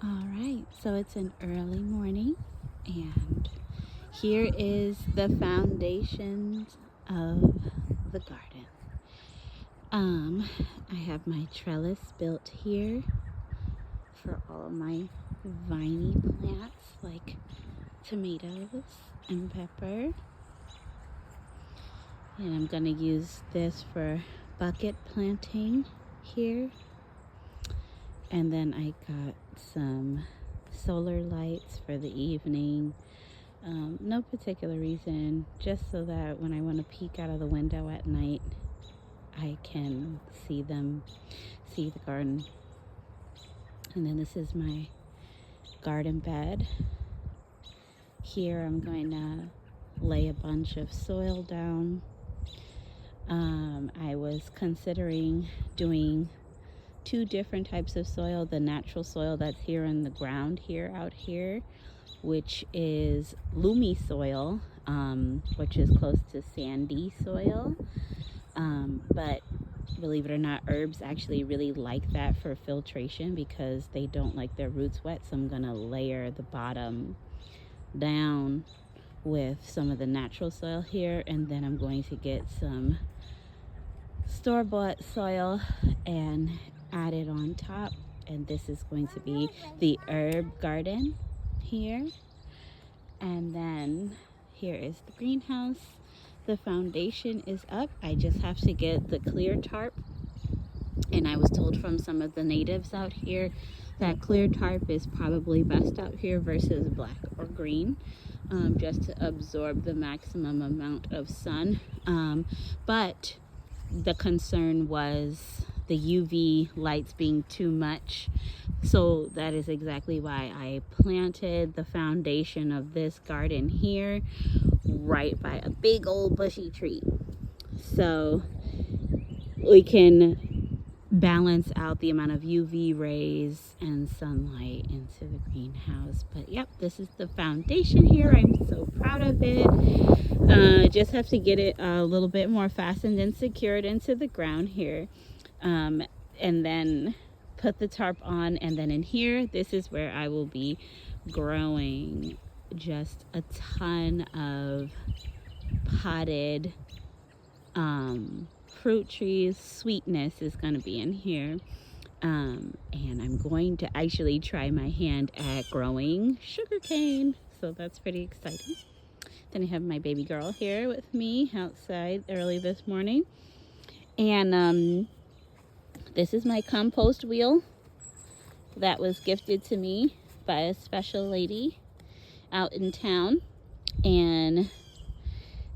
All right, so it's an early morning, and here is the foundations of the garden. I have my trellis built here for all of my viney plants like tomatoes and pepper. And I'm gonna use this for bucket planting here. And then I got some solar lights for the evening. No particular reason, just so that when I want to peek out of the window at night, I can see the garden. And then this is my garden bed. Here I'm going to lay a bunch of soil down. I was considering doing two different types of soil: the natural soil that's here in the ground out here, which is loamy soil, which is close to sandy soil. But believe it or not, herbs actually really like that for filtration because they don't like their roots wet. So I'm gonna layer the bottom down with some of the natural soil here, and then I'm going to get some store-bought soil and add it on top. And this is going to be the herb garden here. And then here is the greenhouse. The foundation is up. I just have to get the clear tarp. And I was told from some of the natives out here that clear tarp is probably best out here versus black or green, just to absorb the maximum amount of sun. But the concern was the UV lights being too much. So that is exactly why I planted the foundation of this garden here right by a big old bushy tree. So we can balance out the amount of UV rays and sunlight into the greenhouse. But yep, this is the foundation here. I'm so proud of it. Just have to get it a little bit more fastened and secured into the ground here. And then put the tarp on, and then in here, this is where I will be growing just a ton of potted fruit trees. Sweetness is going to be in here. And I'm going to actually try my hand at growing sugarcane, so that's pretty exciting. Then I have my baby girl here with me outside early this morning. And this is my compost wheel that was gifted to me by a special lady out in town. And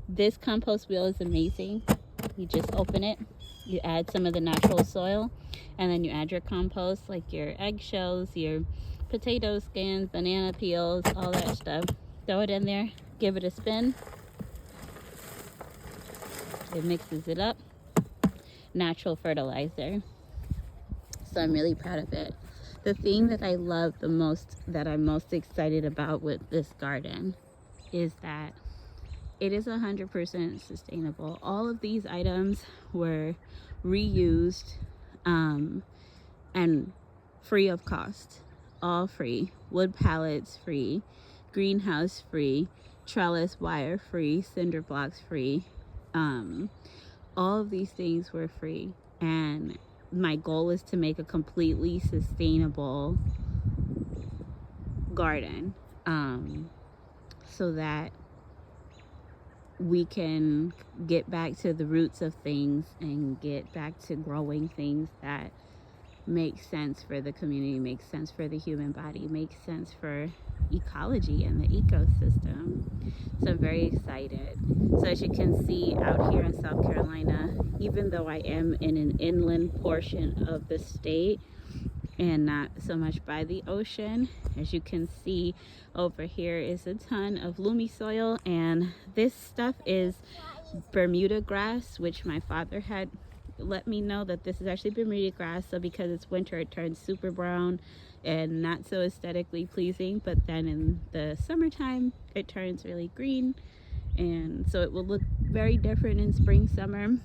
this compost wheel is amazing. You just open it, you add some of the natural soil, and then you add your compost, like your eggshells, your potato skins, banana peels, all that stuff. Throw it in there, give it a spin. It mixes it up. Natural fertilizer. So I'm really proud of it. The thing that I love the most, that I'm most excited about with this garden, is that it is 100% sustainable. All of these items were reused and free of cost. All free. Wood pallets free. Greenhouse free. Trellis wire free. Cinder blocks free. All of these things were free. And my goal is to make a completely sustainable garden, so that we can get back to the roots of things and get back to growing things that make sense for the community, make sense for the human body, make sense for ecology and the ecosystem. So I'm very excited. So as you can see out here in South Carolina, even though I am in an inland portion of the state and not so much by the ocean, as you can see over here is a ton of loamy soil, and this stuff is Bermuda grass, which my father had let me know that this is actually Bermuda grass. So because it's winter, it turns super brown and not so aesthetically pleasing, but then in the summertime it turns really green, and so it will look very different in spring, summer.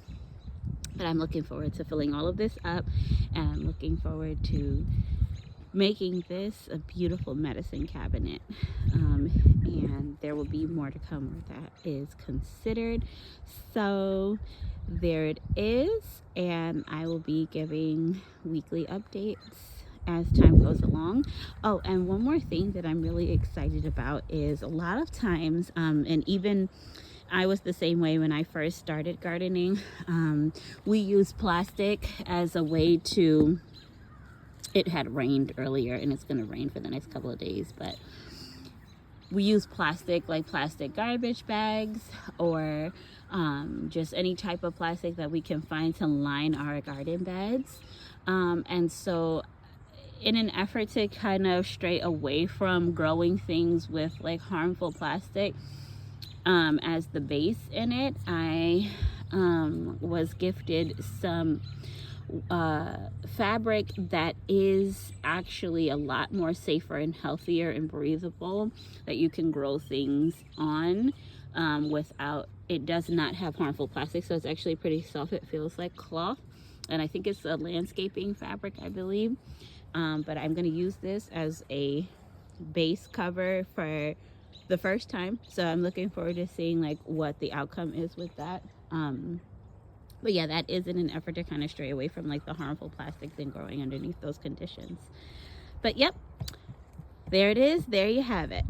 But I'm looking forward to filling all of this up, and I'm looking forward to making this a beautiful medicine cabinet. And there will be more to come where that is considered. So there it is, and I will be giving weekly updates as time goes along. Oh, and one more thing that I'm really excited about is a lot of times, and even I was the same way when I first started gardening, we use plastic as a way to, it had rained earlier and it's going to rain for the next couple of days, but we use plastic, like plastic garbage bags, or just any type of plastic that we can find to line our garden beds. And so in an effort to kind of stray away from growing things with like harmful plastic as the base in it, I was gifted some fabric that is actually a lot more safer and healthier and breathable, that you can grow things on without, it does not have harmful plastic, so it's actually pretty soft. It feels like cloth, and I think it's a landscaping fabric, I believe. But I'm going to use this as a base cover for the first time, so I'm looking forward to seeing like what the outcome is with that. But yeah, that is in an effort to kind of stray away from like the harmful plastics and growing underneath those conditions. But yep, there it is. There you have it.